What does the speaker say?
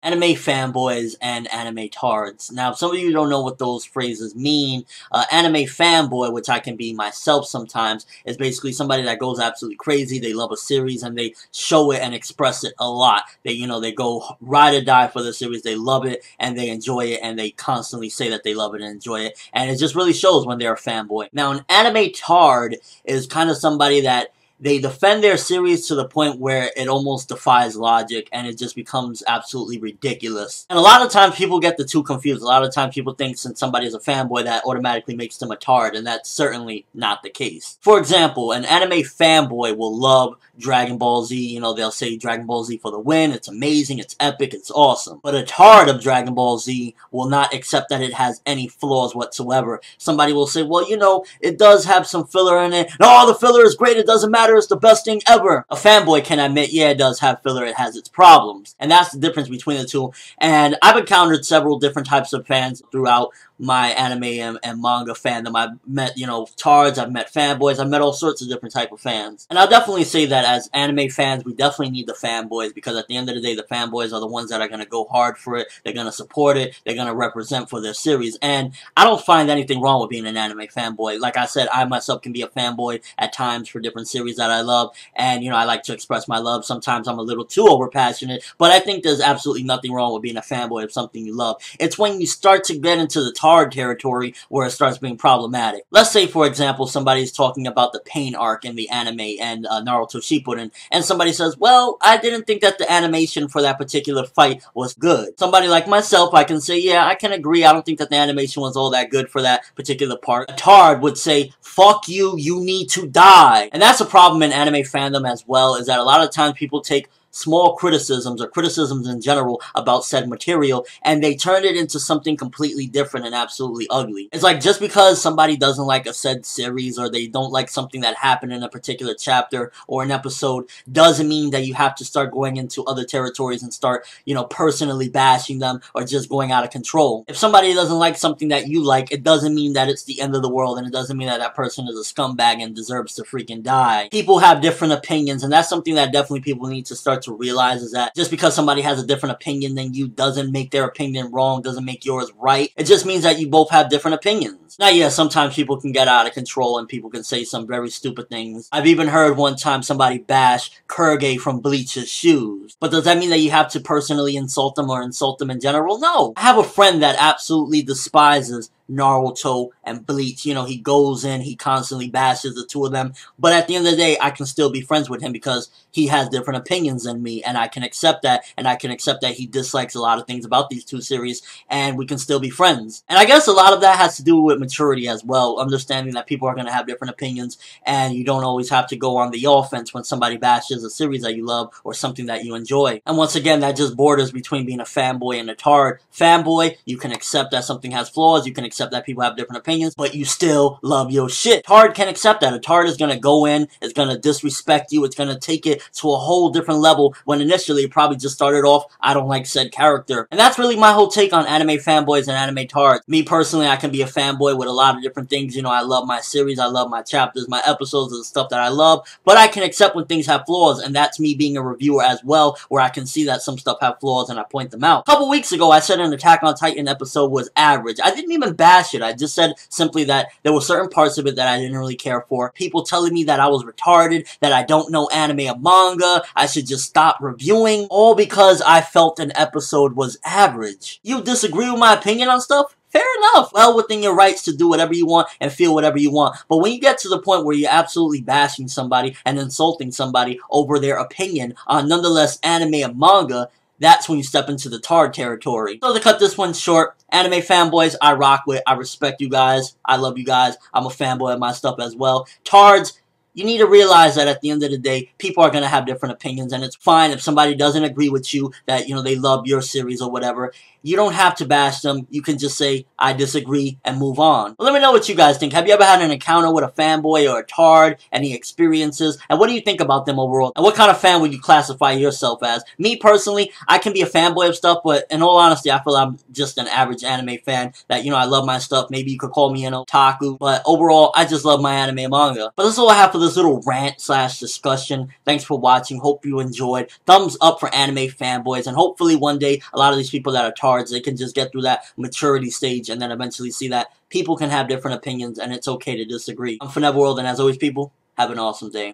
Anime fanboys and anime tards. Now, if some of you don't know what those phrases mean, anime fanboy, which I can be myself sometimes, is basically somebody that goes absolutely crazy. They love a series and they show it and express it a lot. They go ride or die for the series. They love it and they enjoy it and they constantly say that they love it and enjoy it. And it just really shows when they're a fanboy. Now, an anime tard is kind of somebody that they defend their series to the point where it almost defies logic and it just becomes absolutely ridiculous. And a lot of times people get the two confused. A lot of times people think since somebody is a fanboy that automatically makes them a tard, and that's certainly not the case. For example, an anime fanboy will love Dragon Ball Z. They'll say Dragon Ball Z for the win. It's amazing, it's epic, it's awesome. But a tard of Dragon Ball Z will not accept that it has any flaws whatsoever. Somebody will say, well, it does have some filler in it. No, the filler is great, it doesn't matter, it's the best thing ever. A fanboy can admit, yeah, it does have filler, it has its problems. And that's the difference between the two. And I've encountered several different types of fans throughout my anime and manga fandom. I've met, tards, I've met fanboys, I've met all sorts of different type of fans. And I'll definitely say that as anime fans, we definitely need the fanboys, because at the end of the day, the fanboys are the ones that are going to go hard for it, they're going to support it, they're going to represent for their series. And I don't find anything wrong with being an anime fanboy. Like I said, I myself can be a fanboy at times for different series that I love, and I like to express my love. Sometimes I'm a little too overpassionate, but I think there's absolutely nothing wrong with being a fanboy of something you love. It's when you start to get into the tard territory where it starts being problematic. Let's say, for example, somebody's talking about the pain arc in the anime and Naruto Shippuden, and somebody says, well, I didn't think that the animation for that particular fight was good. Somebody like myself, I can say, yeah, I can agree, I don't think that the animation was all that good for that particular part. A tard would say, fuck you, you need to die. And that's a problem in anime fandom as well, is that a lot of times people take small criticisms or criticisms in general about said material and they turn it into something completely different and absolutely ugly. It's like, just because somebody doesn't like a said series or they don't like something that happened in a particular chapter or an episode doesn't mean that you have to start going into other territories and start, personally bashing them or just going out of control. If somebody doesn't like something that you like, it doesn't mean that it's the end of the world, and it doesn't mean that that person is a scumbag and deserves to freaking die. People have different opinions, and that's something that definitely people need to start to realize, is that just because somebody has a different opinion than you doesn't make their opinion wrong, doesn't make yours right. It just means that you both have different opinions. Now, yeah, sometimes people can get out of control and people can say some very stupid things. I've even heard one time somebody bash Kurge from Bleach's shoes. But does that mean that you have to personally insult them or insult them in general? No. I have a friend that absolutely despises Naruto and Bleach. He goes in, he constantly bashes the two of them, but at the end of the day, I can still be friends with him because he has different opinions than me, and I can accept that, and I can accept that he dislikes a lot of things about these two series, and we can still be friends. And I guess a lot of that has to do with maturity as well, understanding that people are going to have different opinions, and you don't always have to go on the offense when somebody bashes a series that you love or something that you enjoy. And once again, that just borders between being a fanboy and a tard. Fanboy, you can accept that something has flaws, you can accept that people have different opinions, but you still love your shit. Tard can accept that. A tard is gonna go in, it's gonna disrespect you, it's gonna take it to a whole different level when initially it probably just started off, I don't like said character. And that's really my whole take on anime fanboys and anime tards. Me personally, I can be a fanboy with a lot of different things. I love my series, I love my chapters, my episodes, and the stuff that I love, but I can accept when things have flaws, and that's me being a reviewer as well, where I can see that some stuff have flaws and I point them out. A couple weeks ago, I said an Attack on Titan episode was average. I didn't even bash it. I just said simply that there were certain parts of it that I didn't really care for. People telling me that I was retarded, that I don't know anime and manga, I should just stop reviewing, all because I felt an episode was average. You disagree with my opinion on stuff? Fair enough. Well within your rights to do whatever you want and feel whatever you want. But when you get to the point where you're absolutely bashing somebody and insulting somebody over their opinion on nonetheless anime and manga, that's when you step into the tard territory. So to cut this one short, anime fanboys, I rock with. I respect you guys. I love you guys. I'm a fanboy of my stuff as well. Tards, you need to realize that at the end of the day, people are going to have different opinions, and it's fine if somebody doesn't agree with you that, they love your series or whatever. You don't have to bash them. You can just say, I disagree, and move on. But let me know what you guys think. Have you ever had an encounter with a fanboy or a tard? Any experiences? And what do you think about them overall? And what kind of fan would you classify yourself as? Me, personally, I can be a fanboy of stuff, but in all honesty, I feel I'm just an average anime fan that, I love my stuff. Maybe you could call me an otaku, but overall, I just love my anime and manga. But that's all I have for this this little rant slash discussion. Thanks for watching. Hope you enjoyed. Thumbs up for Anime Fanboys, and hopefully one day a lot of these people that are tards, they can just get through that maturity stage and then eventually see that people can have different opinions and it's okay to disagree. I'm ForneverWorld, and as always, people, have an awesome day.